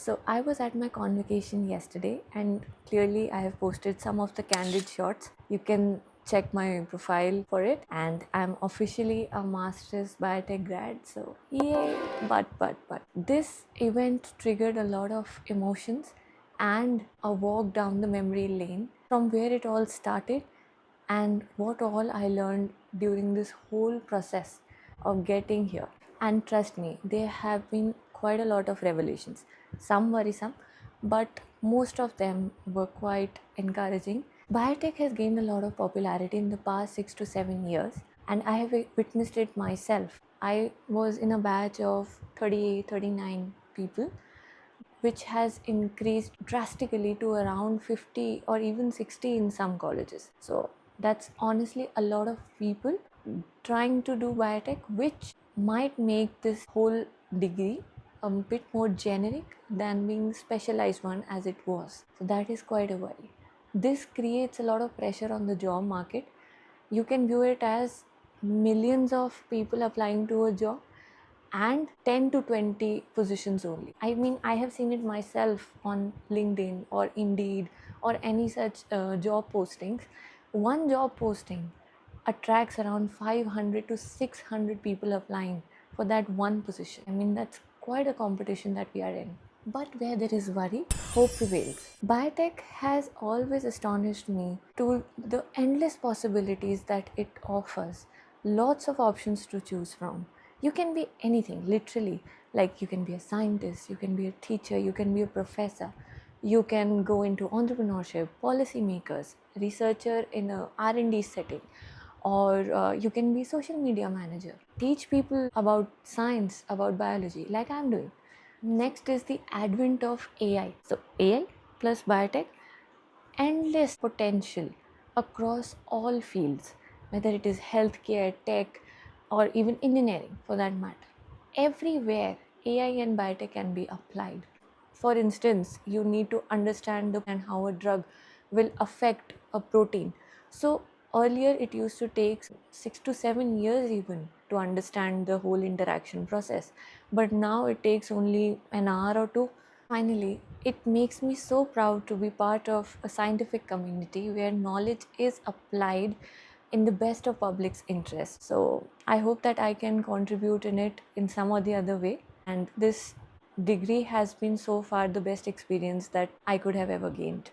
So I was at my convocation yesterday, and clearly I have posted some of the candid shots. You can check my profile for it, and I'm officially a master's biotech grad. So yay! But this event triggered a lot of emotions and a walk down the memory lane from where it all started and what all I learned during this whole process of getting here. And trust me, there have been quite a lot of revelations. Some worrisome, but most of them were quite encouraging. Biotech has gained a lot of popularity in the past 6 to 7 years, and I have witnessed it myself. I was in a batch of 38, 39 people, which has increased drastically to around 50 or even 60 in some colleges. So that's honestly a lot of people trying to do biotech, which might make this whole degree a bit more generic than being specialized one as it was. So that is quite a worry. This creates a lot of pressure on the job market. You can view it as millions of people applying to a job and 10 to 20 positions only. I mean, I have seen it myself on LinkedIn or Indeed or any such job postings. One job posting attracts around 500 to 600 people applying for that one position. I mean, that's quite a competition that we are in. But where there is worry, hope prevails. Biotech has always astonished me to the endless possibilities that it offers. Lots of options to choose from. You can be anything, literally. Like you can be a scientist, you can be a teacher, you can be a professor. You can go into entrepreneurship, policymakers, researcher in a R&D setting, or you can be social media manager. Teach people about science, about biology, like I'm doing. Next is the advent of AI. So AI plus biotech, endless potential across all fields, whether it is healthcare, tech, or even engineering for that matter. Everywhere AI and biotech can be applied. For instance, you need to understand and how a drug will affect a protein. So earlier it used to take 6 to 7 years even to understand the whole interaction process, but now it takes only an hour or two. Finally, it makes me so proud to be part of a scientific community where knowledge is applied in the best of public's interest. So I hope that I can contribute in it in some or the other way. And this degree has been so far the best experience that I could have ever gained.